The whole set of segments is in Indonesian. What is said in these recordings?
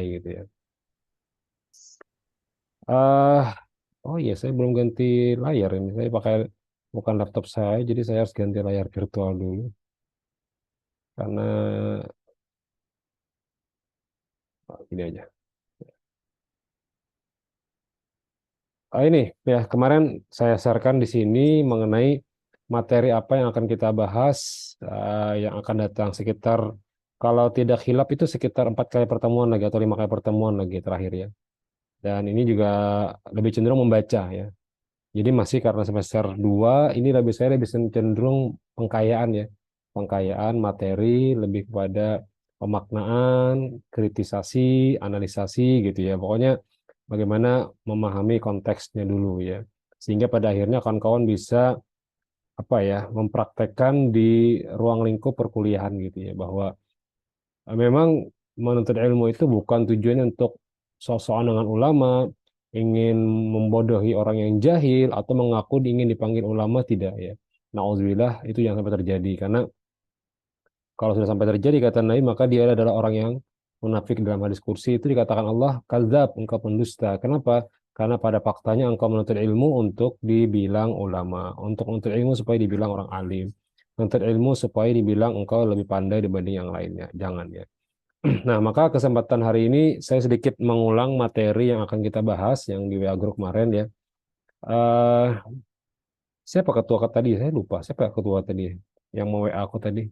gitu ya. eh oh iya, saya belum ganti layar ini. Saya pakai bukan laptop saya, jadi saya harus ganti layar virtual dulu karena ini aja. Ini ya, kemarin saya sharekan di sini mengenai materi apa yang akan kita bahas yang akan datang sekitar, kalau tidak hilap itu sekitar 4 kali pertemuan lagi atau 5 kali pertemuan lagi terakhir ya. Dan ini juga lebih cenderung membaca ya. Jadi masih karena semester 2 ini lebih cenderung pengkayaan ya. Pengkayaan materi lebih kepada pemaknaan, kritisasi, analisasi gitu ya. Pokoknya bagaimana memahami konteksnya dulu ya. Sehingga pada akhirnya kawan-kawan bisa apa ya, mempraktekkan di ruang lingkup perkuliahan gitu ya, bahwa memang menuntut ilmu itu bukan tujuannya untuk sok-sokan dengan ulama, ingin membodohi orang yang jahil atau mengaku ingin dipanggil ulama, tidak ya. Nauzubillah, itu yang sampai terjadi, karena kalau sudah sampai terjadi kata Nabi, maka dia adalah orang yang munafik. Dalam hadis kursi itu dikatakan Allah, kadzab, engkau pendusta. Kenapa? Karena pada faktanya engkau menuntut ilmu untuk dibilang ulama, untuk menuntut ilmu supaya dibilang orang alim, menuntut ilmu supaya dibilang engkau lebih pandai dibanding yang lainnya. Jangan ya. Nah, maka kesempatan hari ini saya sedikit mengulang materi yang akan kita bahas yang di WA Group kemarin ya. eh Siapa ketua tadi? Saya lupa. Siapa ketua tadi yang mau WA aku tadi?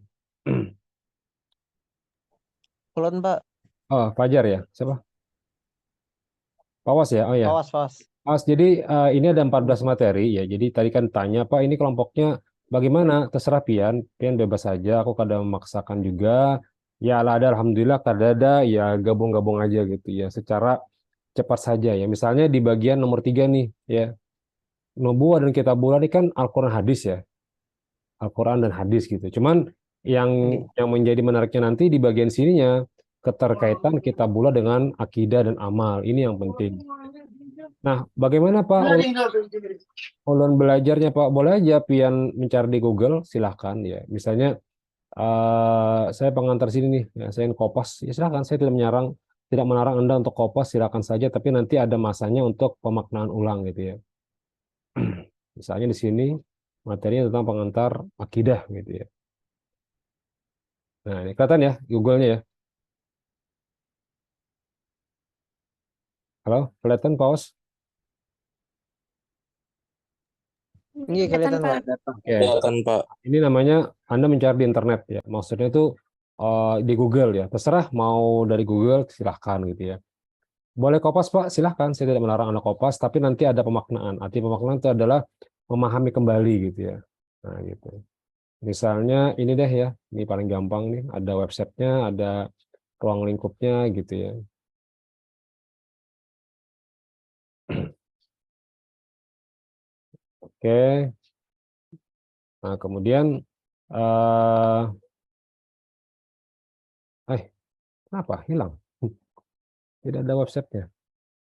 Kulon Pak, Oh, Fajar ya. Siapa? Pawas ya. Oh ya. awas, awas. Mas, jadi ini ada 14 materi ya. Jadi tadi kan tanya, Pak, ini kelompoknya bagaimana? Terserah Pian. Pian bebas saja. Aku kadang memaksakan juga. Ya, lah ada alhamdulillah, kadang ada ya gabung-gabung aja gitu ya. Secara cepat saja ya. Misalnya di bagian nomor 3 nih ya. Nubuah dan Kitabullah ini kan Al-Quran hadis ya. Al-Quran dan hadis gitu. Cuman yang Oke. yang menjadi menariknya nanti di bagian sininya keterkaitan Kitabullah dengan akidah dan amal. Ini yang penting. Nah, bagaimana Pak ulun belajarnya Pak? Boleh aja pian mencari di Google, silahkan ya. Misalnya saya pengantar sini nih, ya, saya Kopas, ya silahkan. Saya tidak melarang Anda untuk Kopas, silakan saja. Tapi nanti ada masanya untuk pemaknaan ulang gitu ya. Misalnya di sini materinya tentang pengantar akidah gitu ya. Nah, ini kelihatan ya Google-nya ya. Halo, kelihatan Paus? Ini Kelihatan kelihatan Pak. Pak. Oke, Kelihatan Pak. ini namanya Anda mencari di internet ya. Maksudnya itu di Google ya. Terserah mau dari Google silahkan gitu ya. Boleh kopas Pak, silahkan. Saya tidak melarang Anda kopas, tapi nanti ada pemaknaan. Arti pemaknaan itu adalah memahami kembali gitu ya. Nah gitu. Misalnya ini deh ya, ini paling gampang nih. Ada websitenya, ada ruang lingkupnya gitu ya. Oke. Nah kemudian, eh kenapa hilang? Tidak ada websitenya.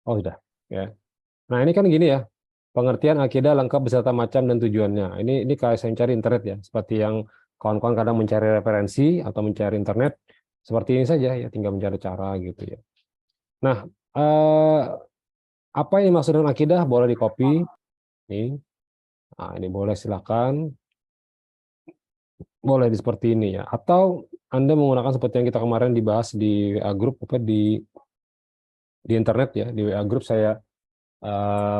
Oh sudah. Ya. Nah ini kan gini ya. Pengertian akidah lengkap beserta macam dan tujuannya. Ini kayak saya cari internet ya, seperti yang kawan-kawan kadang mencari referensi atau mencari internet, seperti ini saja ya, tinggal mencari cara gitu ya. Nah, eh, apa yang dimaksud dengan akidah? Boleh di copy, nih. Nah, ini boleh silakan, boleh di seperti ini ya. Atau Anda menggunakan seperti yang kita kemarin dibahas di WA group apa di internet ya, di WA group saya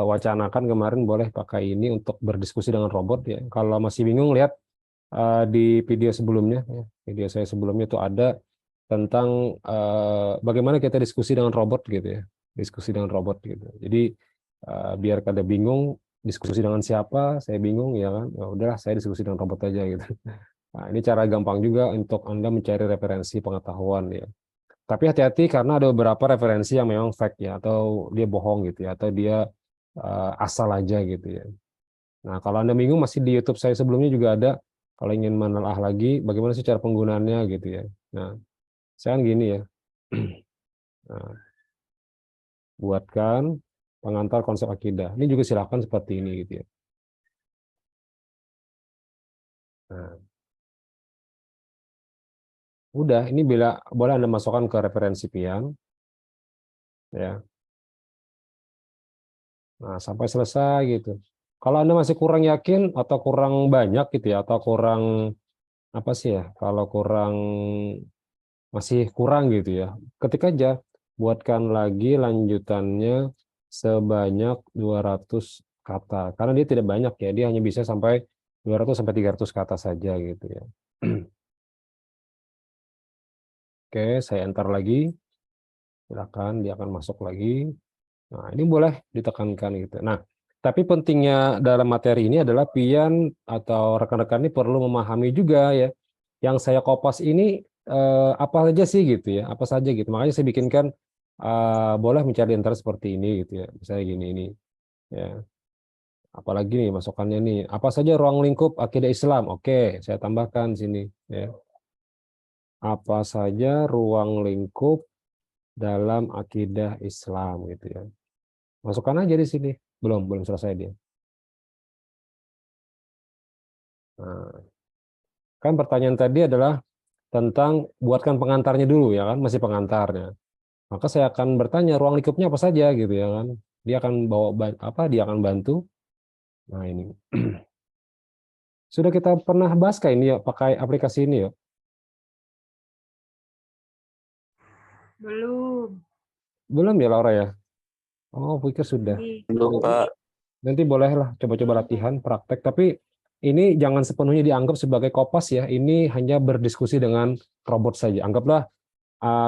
wacanakan kemarin, boleh pakai ini untuk berdiskusi dengan robot ya. Kalau masih bingung lihat di video sebelumnya, ya. Video saya sebelumnya itu ada tentang bagaimana kita diskusi dengan robot gitu ya, diskusi dengan robot gitu. Jadi biar kada bingung diskusi dengan siapa, saya bingung ya kan, ya udahlah saya diskusi dengan robot aja gitu. Nah, ini cara gampang juga untuk Anda mencari referensi pengetahuan ya. Tapi hati-hati karena ada beberapa referensi yang memang fake ya, atau dia bohong gitu ya, atau dia asal aja gitu ya. Nah, kalau Anda bingung, masih di YouTube saya sebelumnya juga ada, kalau ingin menelaah lagi bagaimana sih cara penggunaannya gitu ya. Nah, saya kan gini ya. Nah, buatkan pengantar konsep akidah. Ini juga silakan seperti ini gitu ya. Nah, udah, ini bila boleh Anda masukkan ke referensi pian. ya. Nah, sampai selesai gitu. Kalau Anda masih kurang yakin atau kurang banyak gitu ya, atau kurang apa sih ya? Kalau kurang masih kurang gitu ya. Ketik aja, buatkan lagi lanjutannya sebanyak 200 kata. Karena dia tidak banyak ya, dia hanya bisa sampai 200 sampai 300 kata saja gitu ya. Oke, saya enter lagi. Silakan dia akan masuk lagi. Nah, ini boleh ditekankan gitu. Nah, tapi pentingnya dalam materi ini adalah pian atau rekan-rekan ini perlu memahami juga ya. Yang saya kopas ini apa saja sih gitu ya, apa saja gitu. Makanya saya bikinkan boleh mencari antara seperti ini gitu ya. Misalnya gini ini ya. Apalagi nih masukannya nih, apa saja ruang lingkup akidah Islam? Oke, saya tambahkan sini ya. Apa saja ruang lingkup dalam akidah Islam gitu ya. Masukkan aja di sini. Belum selesai dia. Nah, kan pertanyaan tadi adalah tentang buatkan pengantarnya dulu ya kan, masih pengantarnya. Maka saya akan bertanya ruang lingkupnya apa saja gitu ya kan. Dia akan bawa apa? Dia akan bantu. Nah, ini. Sudah kita pernah bahas kayak ini ya pakai aplikasi ini ya? Belum. Belum ya Laura ya? Oh, pikir sudah. Belum, Pak. Nanti bolehlah coba-coba latihan, praktek. Tapi ini jangan sepenuhnya dianggap sebagai kopas ya. Ini hanya berdiskusi dengan robot saja. Anggaplah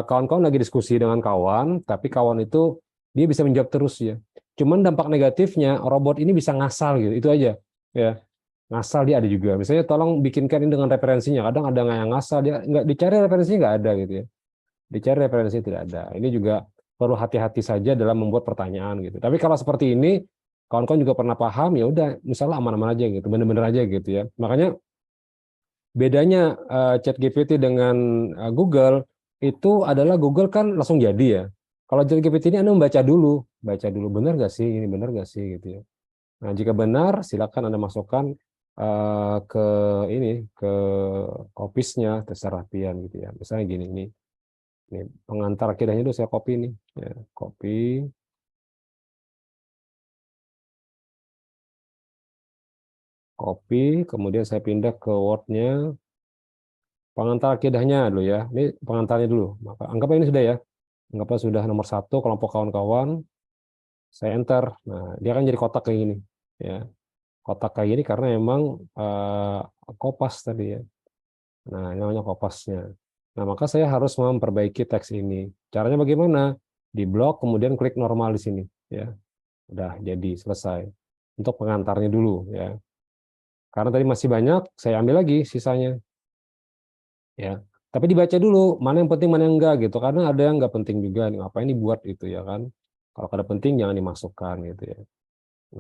kawan-kawan lagi diskusi dengan kawan, tapi kawan itu dia bisa menjawab terus ya. Cuman dampak negatifnya robot ini bisa ngasal gitu, itu aja. Ya, ngasal dia ada juga. Misalnya tolong bikinkan ini dengan referensinya. Kadang ada nggak yang ngasal dia nggak dicari referensinya nggak ada gitu ya. Dicari referensinya tidak ada. Ini juga perlu hati-hati saja dalam membuat pertanyaan gitu. Tapi kalau seperti ini kawan-kawan juga pernah paham ya udah misalnya aman-aman aja gitu, bener-bener aja gitu ya. Makanya bedanya ChatGPT dengan Google itu adalah Google kan langsung jadi ya. Kalau ChatGPT ini Anda membaca dulu, baca dulu benar nggak sih ini benar nggak sih gitu ya. Nah jika benar silakan Anda masukkan ke ini ke kopisnya terserah pian gitu ya. Misalnya gini ini pengantar akidahnya itu saya copy nih ya, copy copy kemudian saya pindah ke Word-nya pengantar akidahnya dulu ya. Ini pengantarnya dulu. Maka anggap ini sudah ya. Anggaplah sudah nomor satu kelompok kawan-kawan, saya enter. Nah, dia akan jadi kotak kayak gini. Ya, kotak kayak gini karena emang kopas tadi ya. Nah, ini namanya kopasnya. Nah, maka saya harus memperbaiki teks ini. Caranya bagaimana? Di blok, kemudian klik normal di sini. Ya, udah jadi selesai. Untuk pengantarnya dulu ya. Karena tadi masih banyak, saya ambil lagi sisanya. Ya, tapi dibaca dulu mana yang penting mana yang enggak gitu karena ada yang enggak penting juga nih ngapain dibuat gitu ya kan kalau ada penting jangan dimasukkan gitu ya.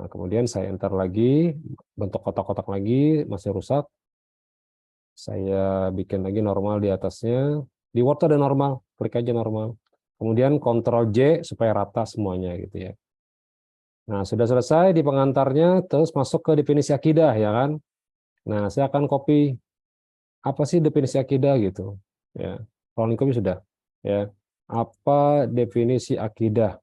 Nah kemudian saya enter lagi bentuk kotak-kotak lagi masih rusak saya bikin lagi normal di atasnya di Word ada normal klik aja normal kemudian Ctrl J supaya rata semuanya gitu ya. Nah sudah selesai di pengantarnya terus masuk ke definisi akidah ya kan. Nah saya akan copy apa sih definisi akidah gitu ya rolling copy sudah ya apa definisi akidah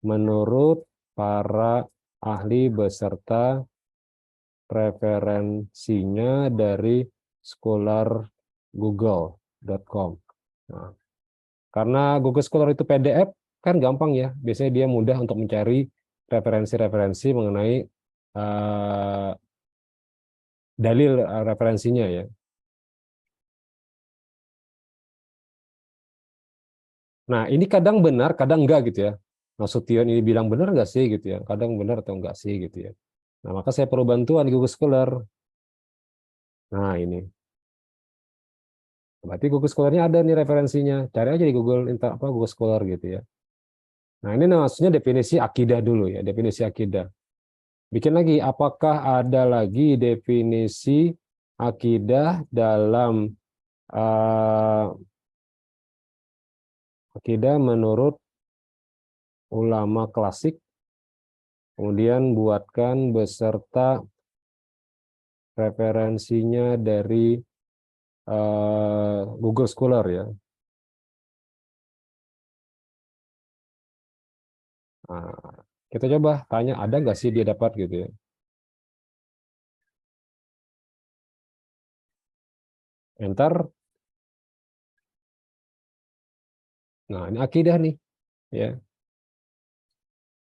menurut para ahli beserta referensinya dari scholar google.com. Nah, karena Google Scholar itu PDF kan gampang ya biasanya dia mudah untuk mencari referensi-referensi mengenai uh, dalil referensinya ya. Nah, ini kadang benar, kadang enggak gitu ya. Nasution ini bilang benar enggak sih gitu ya. Kadang benar atau enggak sih gitu ya. Nah, maka saya perlu bantuan di Google Scholar. Nah, ini. Berarti Google Scholar-nya ada nih referensinya. Cari aja di Google apa Google Scholar gitu ya. Nah, ini maksudnya definisi akidah dulu ya, definisi akidah. Bikin lagi, apakah ada lagi definisi akidah dalam akidah menurut ulama klasik? Kemudian buatkan beserta referensinya dari Google Scholar ya. Nah, kita coba tanya, ada nggak sih dia dapat gitu ya. Enter. Nah, ini akidah nih. Ya.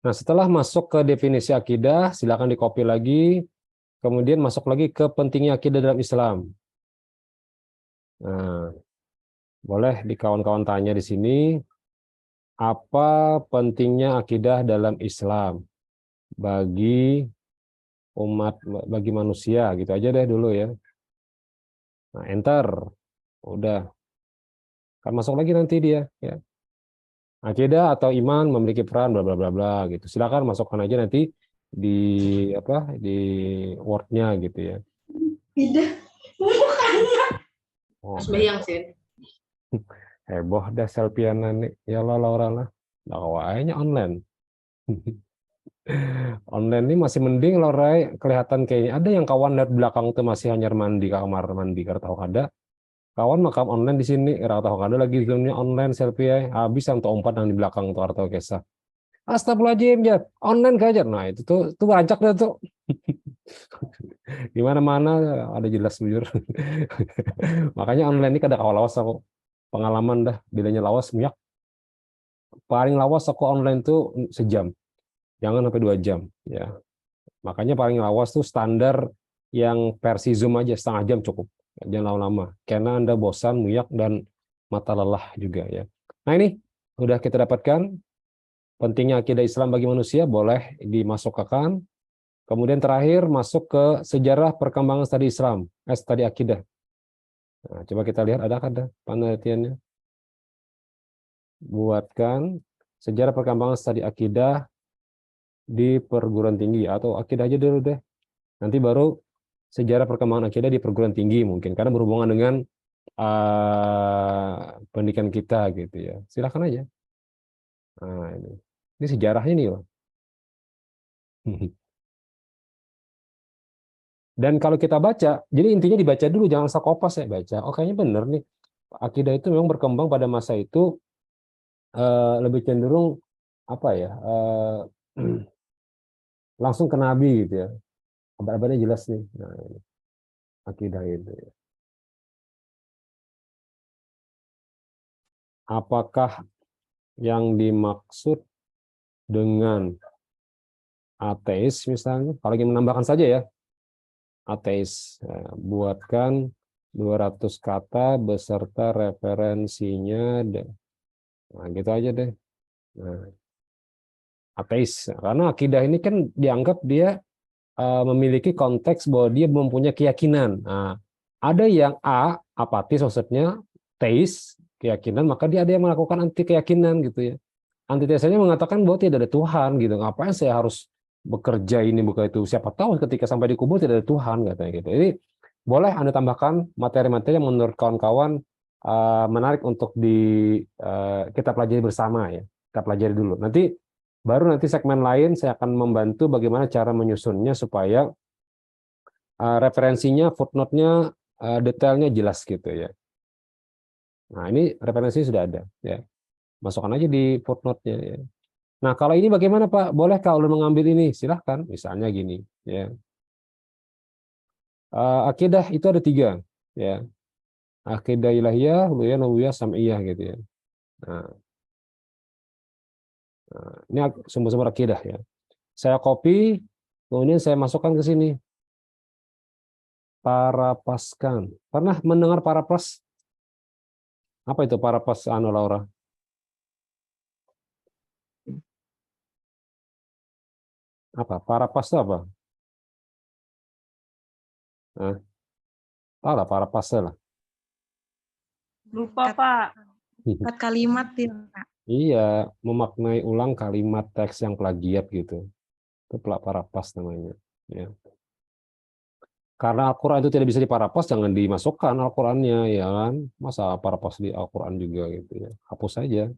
Nah, setelah masuk ke definisi akidah, silakan di-copy lagi, kemudian masuk lagi ke pentingnya akidah dalam Islam. Nah, boleh di kawan-kawan tanya di sini, apa pentingnya akidah dalam Islam bagi umat, bagi manusia, gitu aja deh dulu ya. Nah, enter. Udah, kan masuk lagi nanti dia ya. Akidah atau iman memiliki peran bla bla bla bla gitu. Silakan masukkan aja nanti di apa di Word-nya gitu ya. Tidak. Oh, Bayang sih. heboh dah selfiean nih. Ya lah Laura lah. Kayaknya online. Online ini masih mending Laura, kelihatan kayaknya ada yang kawan lihat belakang tuh masih hanya mandi kamar mandi karena tahu ada. Kawan makam online di sini, karena tahu ada lagi filmnya online selfie ya. Habis yang tuh empat yang di belakang tuh atau kisah. Astagfirullahaladzim ya, online kajar. Nah itu banyak dah tuh. Di mana-mana ada jelas bujur. Makanya online ini kada kawal lawas aku. Pengalaman dah, bilanya lawas minyak. Paling lawas aku online tuh sejam. Jangan sampai 2 jam ya. Makanya paling lawas tuh standar yang versi Zoom aja setengah jam cukup. Jangan lama-lama. Karena Anda bosan, muyak dan mata lelah juga ya. Nah ini udah kita dapatkan pentingnya akidah Islam bagi manusia, boleh dimasukkan. Kemudian terakhir masuk ke sejarah perkembangan studi Islam, studi akidah. Nah, coba kita lihat ada penelitiannya. Buatkan sejarah perkembangan studi akidah di perguruan tinggi atau akidah aja dulu deh. Nanti baru sejarah perkembangan akidah di perguruan tinggi mungkin karena berhubungan dengan pendidikan kita gitu ya. Silakan aja. Nah, ini sejarahnya nih loh. Dan kalau kita baca, jadi intinya dibaca dulu, jangan asal kopas ya baca. Oh kayaknya bener nih, akidah itu memang berkembang pada masa itu lebih cenderung apa ya, langsung ke Nabi gitu ya. Abad-abadnya jelas nih, nah, akidah itu. Apakah yang dimaksud dengan ateis misalnya? Kalau ingin menambahkan saja ya, ateis. Buatkan 200 kata beserta referensinya. Nah, gitu aja deh. Nah, ateis. Karena akidah ini kan dianggap dia memiliki konteks bahwa dia mempunyai keyakinan. Nah, ada yang apatis maksudnya, teis, keyakinan, maka dia ada yang melakukan anti keyakinan gitu ya. Antitesanya mengatakan bahwa tidak ada Tuhan gitu. Ngapain saya harus bekerja ini bukan itu? Siapa tahu ketika sampai di kubur tidak ada Tuhan katanya gitu. Jadi boleh Anda tambahkan materi-materi yang menurut kawan-kawan menarik untuk kita pelajari bersama ya. Kita pelajari dulu. Nanti segmen lain saya akan membantu bagaimana cara menyusunnya supaya referensinya, footnote-nya, detailnya jelas gitu ya. Nah, ini referensi sudah ada ya. Masukkan aja di footnote-nya ya. Nah, kalau ini bagaimana Pak? Boleh kalau mengambil ini? Silahkan. Misalnya gini ya. Akidah itu ada 3 ya. Akidah ilahiyah, uluhiyah, rububiyah, sam'iyah gitu ya. Nah, ini sumber-sumber akidah ya. Saya copy, kemudian saya masukkan ke sini. Parapaskan. Pernah mendengar parapas? Apa itu parapas Laura? Apa? Parapas itu apa? Nah, tahu lah parapas lah. Lupa, Pak. Empat kalimat ya, Pak. Iya, memaknai ulang kalimat teks yang plagiat gitu. Itu parapas namanya. Ya. Karena Al-Quran itu tidak bisa diparapas, jangan dimasukkan Al-Qurannya, ya kan? Masa parapas di Al-Quran juga gitu ya. Hapus saja.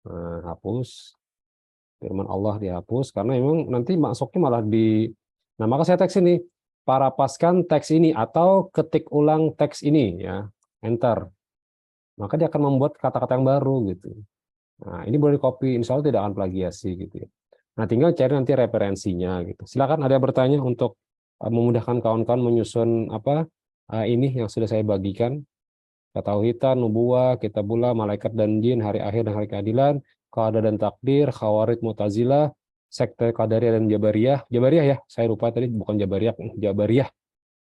Nah, hapus. Firman Allah dihapus, karena memang nanti masuknya malah di... Nah, maka saya teks ini. Parapaskan teks ini, atau ketik ulang teks ini, ya. Enter. Maka dia akan membuat kata-kata yang baru gitu. Nah, ini boleh copy, insya Allah tidak akan plagiasi gitu ya. Nah, tinggal cari nanti referensinya gitu. Silakan ada yang bertanya untuk memudahkan kawan-kawan menyusun apa ini yang sudah saya bagikan. Ketauhidan, nubuwah, kitabullah, malaikat dan jin, hari akhir dan hari keadilan, qada dan takdir, khawarij, mu'tazilah, sekte qadariyah dan jabariyah. Jabariyah ya, saya lupa tadi bukan jabariyah, jabariyah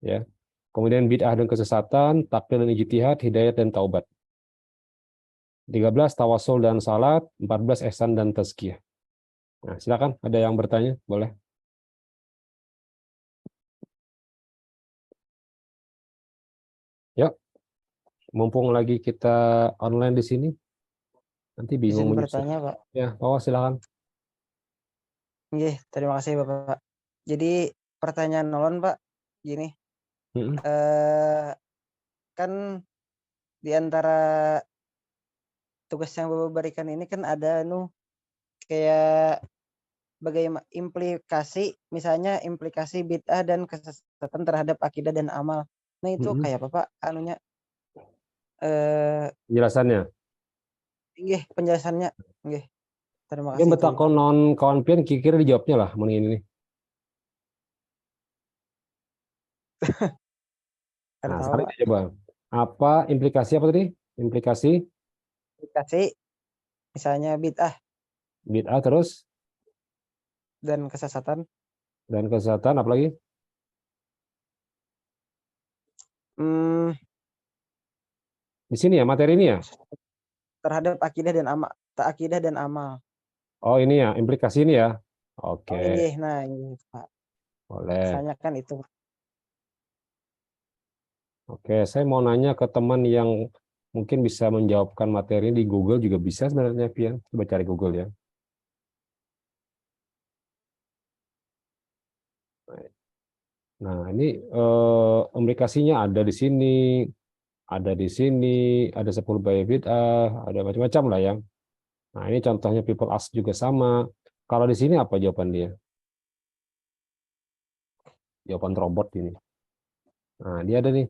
ya. Kemudian bid'ah dan kesesatan, taklid dan ijtihad, hidayat dan taubat. 13 tawasul dan salat, 14 ihsan dan tazkiyah. Nah, silakan ada yang bertanya, boleh. Yuk, mumpung lagi kita online di sini, nanti bingung Izin menyusun. bertanya, Pak. Ya, bawa silakan. Nggih, terima kasih Bapak. Jadi pertanyaan Nolon, Pak, gini, Mm-mm. kan di antara tugas yang Bapak berikan ini kan ada kayak bagaimana implikasi, misalnya implikasi bid'ah dan kesesatan terhadap akidah dan amal. Nah, itu Mm-mm. kayak apa, Pak? Eh Penjelasannya. nggih, penjelasannya. Nggih, terima Mungkin kasih itu. betak non kawan pian kira-kira dijawabnya lah mending ini. Kada Nah, tahu, sekarang Pak. kita coba. Apa implikasi apa tadi? Implikasi Implikasi misalnya bid'ah bid'ah terus dan kesesatan. dan kesesatan apalagi? Hmm, Di sini ya materi ini ya. terhadap akidah dan amal. Oh, ini ya, implikasi ini ya. Oh, Oke, inggih. Nah, inggih, Pak. boleh. Misalnya kan itu. Oke, saya mau nanya ke teman yang mungkin bisa menjawabkan materi di Google juga bisa sebenarnya, Pian. Coba cari Google ya. Nah, ini implikasinya ada di sini, ada di sini, ada 10 bahaya bid'ah, ada macam-macam lah ya. Nah, ini contohnya people ask juga sama. Kalau di sini apa jawaban dia? Jawaban robot ini. Nah, dia ada nih.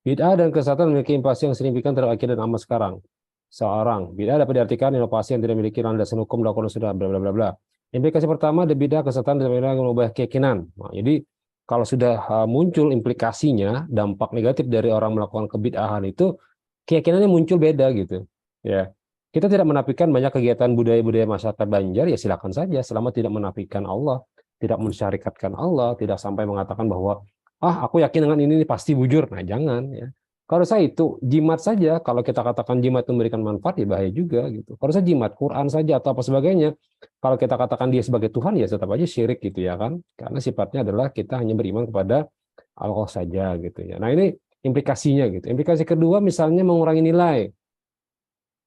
Bid'ah dan kesesatan memiliki implikasi yang signifikan terhadap akidah dan amal sekarang. Seorang bid'ah dapat diartikan inovasi yang tidak memiliki landasan hukum dilakukan sudah bla bla bla bla. Implikasi pertama, ada bid'ah kesesatan dan mengubah keyakinan. Nah, jadi kalau sudah muncul implikasinya, dampak negatif dari orang melakukan kebid'ahan itu, keyakinannya muncul beda gitu. Ya, kita tidak menafikan banyak kegiatan budaya-budaya masyarakat Banjar, ya silakan saja, selama tidak menafikan Allah, tidak mensyarikatkan Allah, tidak sampai mengatakan bahwa aku yakin dengan ini pasti bujur. Nah, jangan ya. Kalau saya itu jimat saja, kalau kita katakan jimat itu memberikan manfaat ya bahaya juga gitu. Kalau saya jimat Quran saja atau apa sebagainya, kalau kita katakan dia sebagai Tuhan ya tetap aja syirik gitu ya kan. Karena sifatnya adalah kita hanya beriman kepada Allah saja gitu ya. Nah, ini implikasinya gitu. Implikasi kedua misalnya mengurangi nilai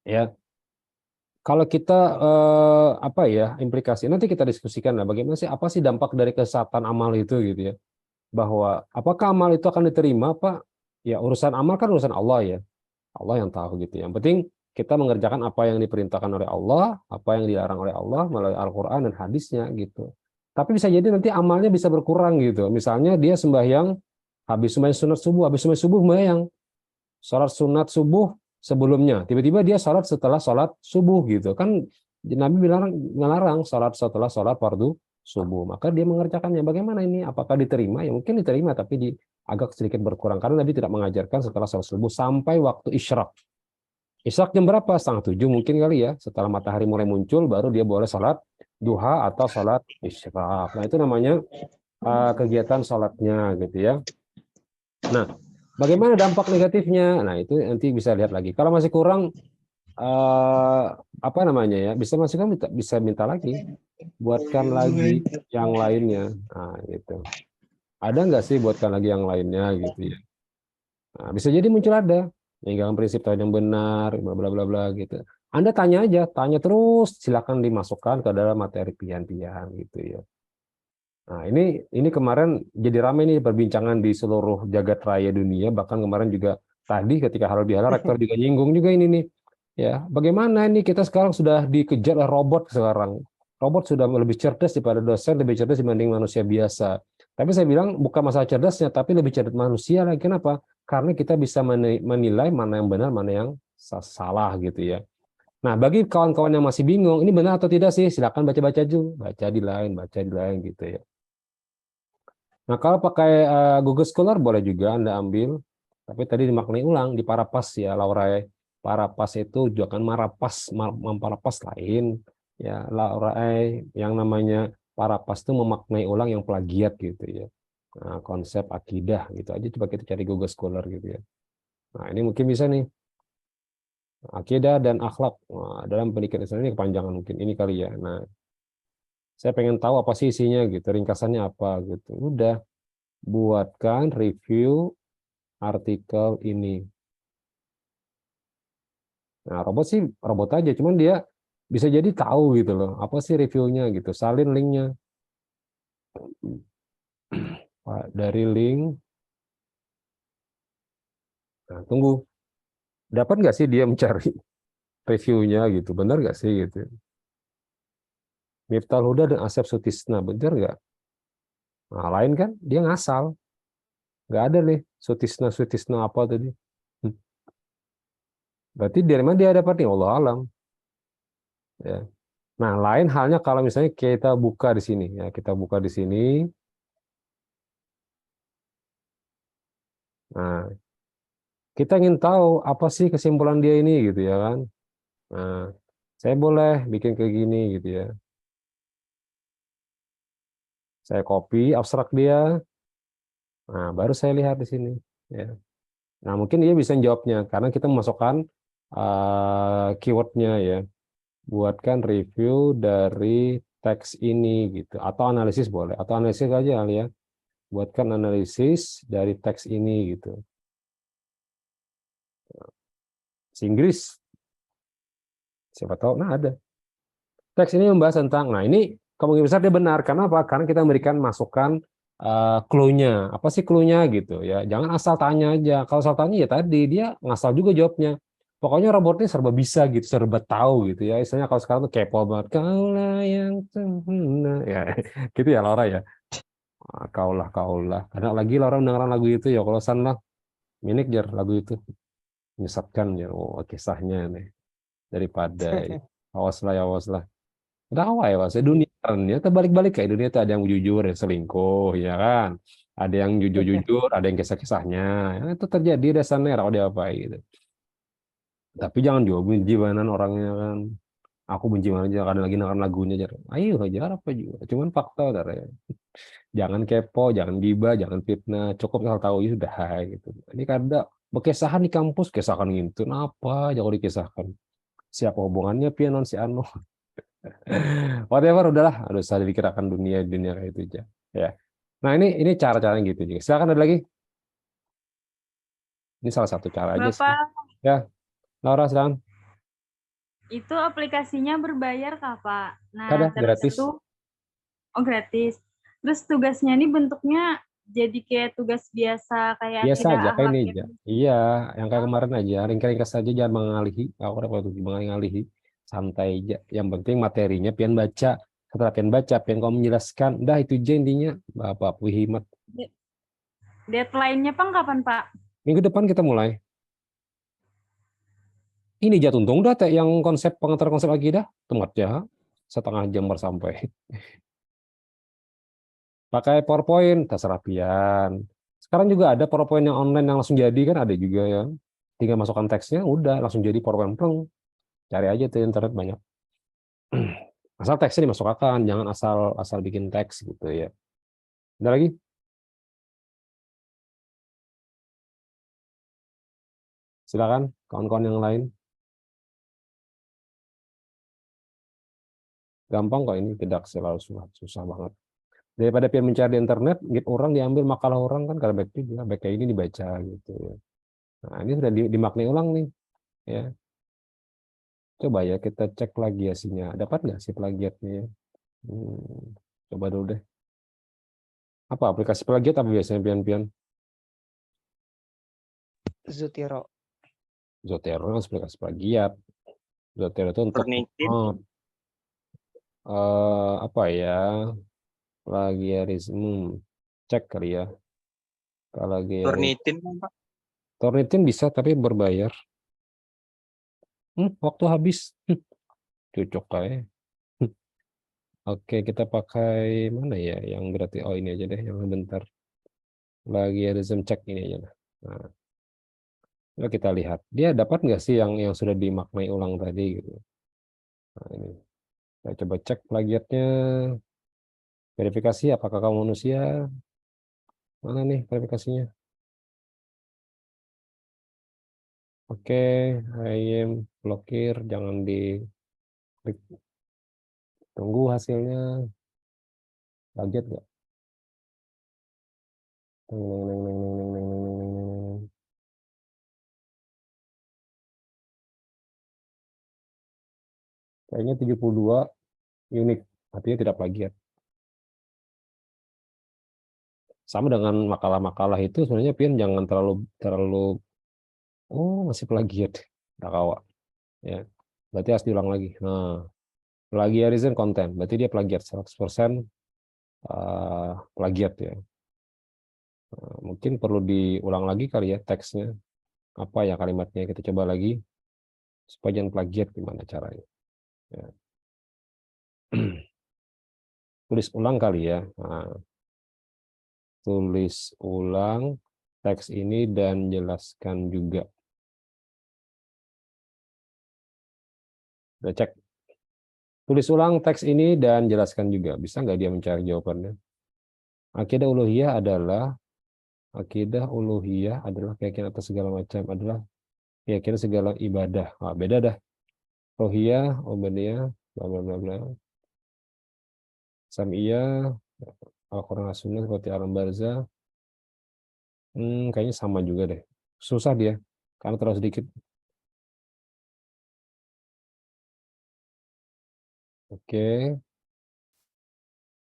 ya. Kalau kita apa ya implikasi nanti kita diskusikan lah bagaimana sih apa sih dampak dari kesesatan amal itu gitu ya. Bahwa apakah amal itu akan diterima Pak? Ya urusan amal kan urusan Allah ya. Allah yang tahu gitu. Yang penting kita mengerjakan apa yang diperintahkan oleh Allah, apa yang dilarang oleh Allah melalui Al-Qur'an dan hadisnya gitu. Tapi bisa jadi nanti amalnya bisa berkurang gitu. Misalnya dia sembahyang habis sembahyang sunat subuh, habis sembahyang subuh sembahyang sholat sunat subuh sebelumnya. Tiba-tiba dia sholat setelah sholat subuh gitu. Kan Nabi bilang melarang sholat setelah sholat fardu subuh. Maka dia mengerjakannya. Bagaimana ini? Apakah diterima? Ya mungkin diterima, tapi agak sedikit berkurang. Karena Nabi tidak mengajarkan setelah sholat subuh sampai waktu isyraq. Isyraq jam berapa? Setengah 7 mungkin kali ya. Setelah matahari mulai muncul, baru dia boleh sholat duha atau sholat isyraq. Nah itu namanya kegiatan sholatnya gitu ya. Nah, bagaimana dampak negatifnya? Nah, itu nanti bisa lihat lagi. Kalau masih kurang apa namanya ya? Bisa minta lagi, buatkan lagi yang lainnya. Nah, gitu. Ada nggak sih buatkan lagi yang lainnya gitu ya? Nah, bisa jadi muncul ada meninggalkan prinsip tauhid yang benar, bla bla bla bla gitu. Anda tanya aja, tanya terus, silakan dimasukkan ke dalam materi pian-pian gitu ya. Nah, ini kemarin jadi ramai nih perbincangan di seluruh jagat raya dunia, bahkan kemarin juga tadi ketika halal bihalal rektor juga nyinggung juga ini nih. Ya, bagaimana ini kita sekarang sudah dikejar oleh robot sekarang. Robot sudah lebih cerdas daripada dosen, lebih cerdas dibanding manusia biasa. Tapi saya bilang bukan masalah cerdasnya, tapi lebih cerdas manusia lagi. Kenapa? Karena kita bisa menilai mana yang benar, mana yang salah gitu ya. Nah, bagi kawan-kawan yang masih bingung, ini benar atau tidak sih? Silakan baca-baca dulu, baca di lain gitu ya. Nah, kalau pakai Google Scholar boleh juga Anda ambil, tapi tadi dimaknai ulang di Parapas ya, Laura. Parapas itu jangan Marapas, Memparapas lain ya, Laura. Yang namanya Parapas itu memaknai ulang yang plagiat gitu ya. Nah, konsep akidah gitu aja, coba kita cari Google Scholar gitu ya. Nah, ini mungkin bisa nih, akidah dan akhlak. Nah, dalam pendidikan Islam ini kepanjangan mungkin ini kali ya. Nah, saya pengen tahu apa sih isinya gitu, ringkasannya apa gitu. Udah, buatkan review artikel ini. Nah, robot sih robot aja, cuman dia bisa jadi tahu gitu loh, apa sih reviewnya gitu. Salin linknya. Dari link. Nah, tunggu. Dapat nggak sih dia mencari reviewnya gitu? Benar nggak sih gitu? Miftah Huda dan Asep Sutisna, benar nggak? Nah, lain kan? Dia ngasal. Nggak ada nih Sutisna apa tadi. Berarti dari mana dia dapat nih? Allah alam. Ya. Nah, lain halnya kalau misalnya kita buka di sini ya, kita buka di sini. Nah, kita ingin tahu apa sih kesimpulan dia ini gitu ya kan. Nah, saya boleh bikin kayak gini gitu ya. Saya copy abstrak dia. Nah, baru saya lihat di sini ya. Nah, mungkin dia bisa jawabnya karena kita memasukkan keywordnya ya. Buatkan review dari teks ini gitu, atau analisis boleh, atau analisis aja kali ya. Buatkan analisis dari teks ini gitu. Inggris, siapa tahu. Nah, ada teks ini membahas tentang, nah ini kemungkinan besar dia benar. Karena apa? Karena kita memberikan masukan clue-nya. Apa sih clue-nya gitu ya. Jangan asal tanya aja. Kalau asal tanya ya tadi dia ngasal juga jawabnya. Pokoknya robot ini serba bisa gitu, serba tahu gitu ya. Istilahnya kalau sekarang tuh kepo banget. Kaulah yang sempurna. Ya, gitu ya Laura ya. Kaulah. Karena lagi Laura mendengarkan lagu itu ya. Kalau sana minik jar lagu itu menyesatkan ya. Oh, kisahnya nih daripada awas lah. Dakwah ya mas, dunia ternyata balik-balik kayak dunia itu ada yang jujur, yang selingkuh, ya kan? Ada yang jujur-jujur, ada yang kisah-kisahnya. Ya, itu terjadi dasarnya kalau dia apa gitu. Tapi jangan juga benci banan orangnya kan. Aku benci mana aja, kadang lagi dengerin lagunya aja. Ayo aja apa juga. Cuman fakta udah ya. Jangan kepo, jangan gibah, jangan fitnah. Cukup asal tahu ya sudah gitu. Ini kadang berkesahan di kampus, kesahan gitu. Kenapa jangan dikisahkan? Siapa hubungannya pianon si Ano? Whatever udahlah, harus usah dikirakan dunia kayak itu aja ya. Nah, ini cara-cara gitu juga. Silakan ada lagi. Ini salah satu cara aja sih Bapak, ya. Laura silakan. itu aplikasinya berbayar kah, Pak? Nah, Ada terus gratis. tuh, oh gratis. Terus tugasnya ini bentuknya jadi kayak tugas biasa, kayak Biasa akidah aja kayak akhlak ini yang... aja. Iya, yang kayak kemarin aja, ringkas-ringkas saja, jangan mengalihi. Aku repot tuh mengalihi, santai aja. Yang penting materinya pian baca. Setelah pian baca, pian kamu menjelaskan, dah itu aja intinya. Bapak Wihimat. Deadline-nya Pang kapan, Pak? Minggu depan kita mulai. Ini jatuh untung dah teh yang pengantar konsep akidah, temat ya. Setengah jam baru sampai. Pakai PowerPoint, terserah pian. Sekarang juga ada PowerPoint yang online yang langsung jadi kan ada juga ya. Tinggal masukkan teksnya, udah langsung jadi PowerPoint. Pleng. Cari aja tuh internet banyak. Asal teksnya dimasukkan, jangan asal asal bikin teks gitu ya. Ada lagi? Silakan kawan-kawan yang lain. Gampang kok ini, tidak selalu susah banget. Daripada pian mencari di internet, orang diambil makalah orang kan kalau baik juga, baik kayak ini dibaca gitu ya. Nah, ini sudah dimaknai ulang nih ya. Coba ya kita cek lagi hasilnya. Dapat nggak sih plagiatnya ya? Coba dulu deh. Apa aplikasi plagiat apa biasanya pian-pian? Zutiro. Zotero kan aplikasi plagiat. Zotero itu untuk Turnitin, apa ya? Plagiarisme. Cek kali ya. Plagiarisme. Turnitin kan Pak? Tornitin bisa tapi berbayar. Waktu habis. Cocok kayak. Oke, kita pakai mana ya yang berarti, oh ini aja deh yang bentar. Lagi ada zoom check ini aja. Nah, coba kita lihat. Dia dapat nggak sih yang sudah dimaknai ulang tadi gitu. Nah, ini. Saya coba cek plagiatnya. Verifikasi apakah kamu manusia? Mana nih verifikasinya? Oke, I am blokir, jangan diklik. Tunggu hasilnya. Plagiat nggak? Neng, neng, neng, neng, neng, neng, neng, neng, neng, neng, neng. Kayaknya 72 unik, artinya tidak plagiat. Sama dengan makalah-makalah itu sebenarnya Pian jangan terlalu terlalu masih plagiat. Takawa ya. Berarti harus diulang lagi. Nah, plagiarism konten, berarti dia plagiat 100% plagiat ya. Nah, mungkin perlu diulang lagi kali ya teksnya. Apa ya kalimatnya, kita coba lagi supaya jangan plagiat, gimana caranya. Ya. Tulis ulang kali ya. Nah, tulis ulang teks ini dan jelaskan juga. Udah cek. Tulis ulang teks ini dan jelaskan juga. Bisa nggak dia mencari jawabannya? Akidah uluhiyah adalah keyakinan atas segala macam, adalah keyakinan segala ibadah. Beda dah. Rohiyah, ubudiyah, bla bla bla bla. Sam'iyah, Al-Quran As-Sunnah seperti alam barzah. Kayaknya sama juga deh. Susah dia karena terlalu sedikit. Oke.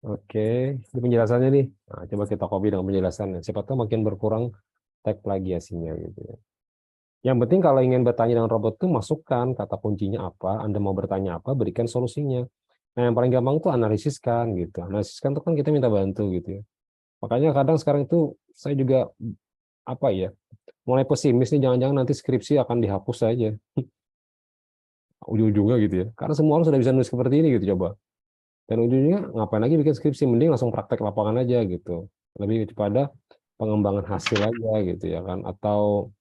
Oke, ini penjelasannya nih. Nah, coba kita copy dengan penjelasannya. Siapa tahu makin berkurang tag plagiasinya gitu ya. Yang penting kalau ingin bertanya dengan robot itu masukkan kata kuncinya apa, Anda mau bertanya apa, berikan solusinya. Nah, yang paling gampang tuh analisiskan gitu. Analisiskan tuh kan kita minta bantu gitu ya. Makanya kadang sekarang itu saya juga apa ya, mulai pesimis nih, jangan-jangan nanti skripsi akan dihapus saja. Ujung-ujungnya gitu ya. Karena semua orang sudah bisa nulis seperti ini gitu coba. Dan ujungnya ngapain lagi bikin skripsi, mending langsung praktek lapangan aja gitu, lebih kepada pengembangan hasil aja gitu ya kan, atau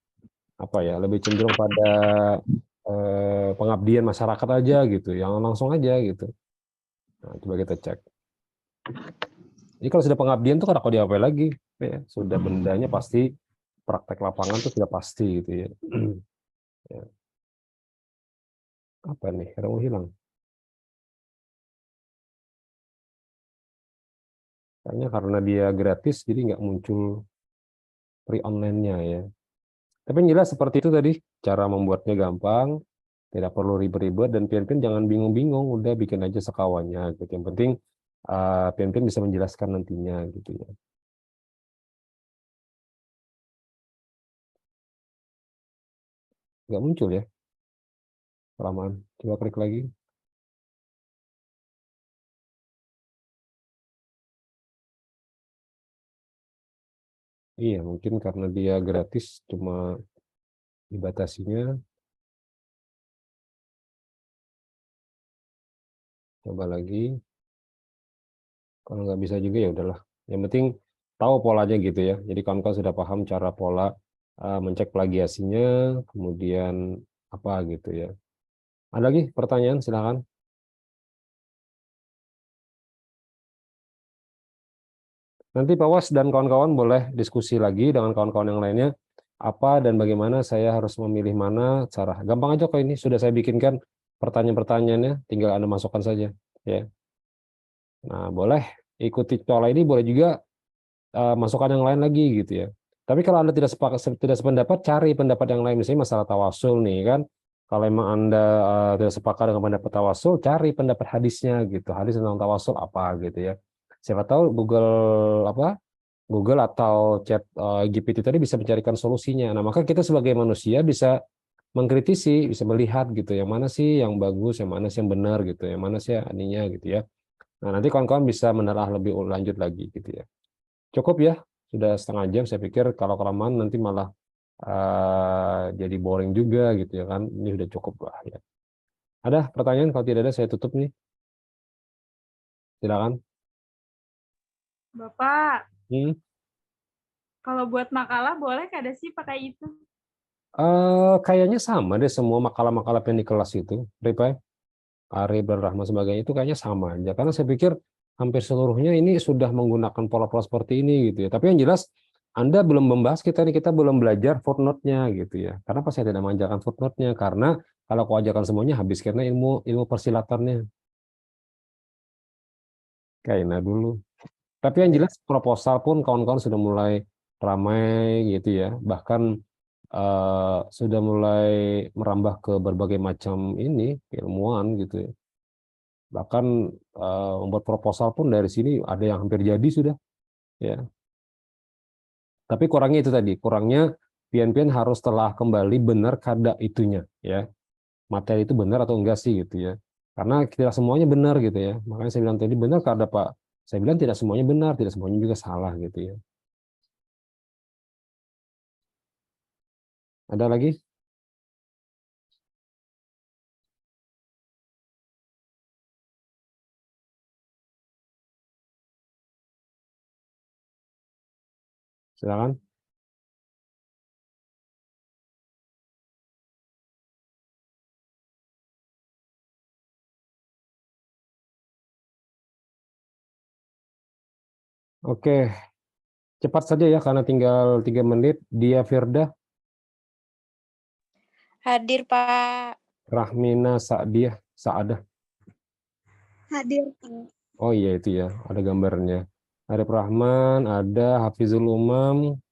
apa ya, lebih cenderung pada pengabdian masyarakat aja gitu, yang langsung aja gitu. Nah, coba kita cek. Jadi kalau sudah pengabdian tuh kalau diapain lagi ya, sudah bendanya pasti praktek lapangan tuh sudah pasti gitu ya. Ya. Apa nih, mau hilang kayaknya karena dia gratis jadi nggak muncul free online-nya ya. Tapi yang jelas seperti itu tadi, cara membuatnya gampang, tidak perlu ribet-ribet, dan pian-pian jangan bingung-bingung, udah bikin aja sekawannya gitu. Yang penting pian-pian bisa menjelaskan nantinya gitu ya. Nggak muncul ya, kelamaan. Coba klik lagi. Iya, mungkin karena dia gratis, cuma dibatasinya. Coba lagi. Kalau nggak bisa juga ya udahlah. Yang penting tahu polanya gitu ya. Jadi kawan-kawan sudah paham cara pola mencek plagiasinya, kemudian apa gitu ya. Ada lagi pertanyaan? Silakan. Nanti Pak Was dan kawan-kawan boleh diskusi lagi dengan kawan-kawan yang lainnya. Apa dan bagaimana saya harus memilih mana cara. Gampang aja kok ini. Sudah saya bikinkan pertanyaan-pertanyaannya. Tinggal Anda masukkan saja. Ya. Nah, boleh ikuti pola ini. Boleh juga masukan yang lain lagi gitu ya. Tapi kalau Anda tidak sependapat, cari pendapat yang lain. Misalnya masalah tawasul nih kan. Kalau memang Anda tidak sepakat dengan pendapat tawasul, cari pendapat hadisnya gitu. Hadis tentang tawasul apa gitu ya. Siapa tahu Google atau chat GPT tadi bisa mencarikan solusinya. Nah, maka kita sebagai manusia bisa mengkritisi, bisa melihat gitu, yang mana sih yang bagus, yang mana sih yang benar gitu, yang mana sih aninya gitu ya. Nah, nanti kawan-kawan bisa menelaah lebih lanjut lagi gitu ya. Cukup ya, sudah setengah jam. Saya pikir kalau kelamaan nanti malah jadi boring juga gitu ya kan. Ini udah cukup lah ya. Ada pertanyaan? Kalau tidak ada saya tutup nih. Silakan. Bapak, Hmm. kalau buat makalah boleh kada sih pakai itu? Kayaknya sama deh semua makalah-makalah yang di kelas itu, Ripai, Arif dan Rahma sebagainya itu kayaknya sama aja. Karena saya pikir hampir seluruhnya ini sudah menggunakan pola-pola seperti ini gitu ya. Tapi yang jelas Anda belum membahas kita belum belajar footnote-nya gitu ya. Karena saya tidak mengajarkan footnote-nya karena kalau aku ajarkan semuanya habis karena ilmu persilatannya. Kayaknya dulu. Tapi yang Baik. jelas proposal pun kawan-kawan sudah mulai ramai gitu ya. Bahkan sudah mulai merambah ke berbagai macam ini keilmuan gitu ya. Bahkan membuat proposal pun dari sini ada yang hampir jadi sudah ya. Tapi kurangnya itu tadi, kurangnya pian-pian harus telah kembali benar kada itunya ya. Materi itu benar atau enggak sih gitu ya. Karena tidak semuanya benar gitu ya. Makanya saya bilang tadi benar kada Pak. Saya bilang tidak semuanya benar, tidak semuanya juga salah gitu ya. Ada lagi? Silakan. Oke, cepat saja ya karena tinggal 3 menit. Dia Firda, Hadir, Pak. Rahmina Sa'diah, Sa'adah. Hadir, Pak. Oh iya itu ya, ada gambarnya. Arif Rahman, ada Hafizul Umam,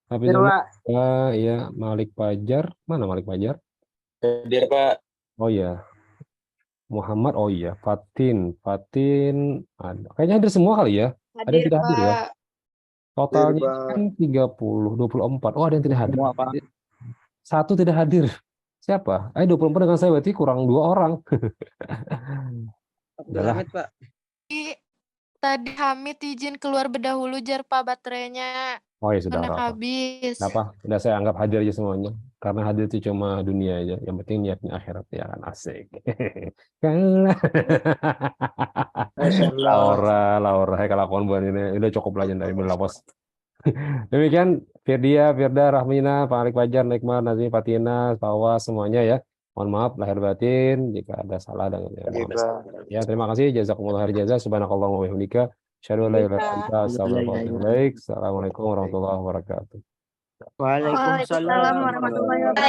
Hafizul Umam, Pak. ya Malik Fajar. Mana Malik Fajar? Hadir, Pak. Oh iya, Muhammad. Oh iya, Fatin ada. Kayaknya hadir semua kali ya. Ada yang Hadir, tidak hadir ya. Pak. Totalnya Hadir, Pak. kan 24. Oh, ada yang tidak hadir. Semua, Pak. Satu tidak hadir. Siapa? 24 dengan saya berarti kurang 2 orang. Abdul Hamid, Pak. Tadi Hamid izin keluar berdahulu, jar Pak, baterainya. Oh ya sudah Karena apa. habis. Apa? Udah saya anggap hadir aja semuanya. Karena hadir itu cuma dunia aja. Yang penting niatnya akhirat ya kan asik. Masya Allah. Laura, hai kelakuan buat ini. Udah cukup belajar dari Belapos. Demikian Firda, Rahmina, Pak Alik Fajar, Nikmar, Nazmi, Fatina, Fawas, semuanya ya. Mohon maaf lahir batin jika ada salah dan Hadir, Pak. ya terima kasih jazakumullah khair jazaa subhanakallahumma wa bihamdika asyhadu an la ilaha illa anta astaghfiruka wa atubu ilaik. Assalamualaikum warahmatullahi wabarakatuh. Waalaikumsalam Waalaikumsalam warahmatullahi wabarakatuh.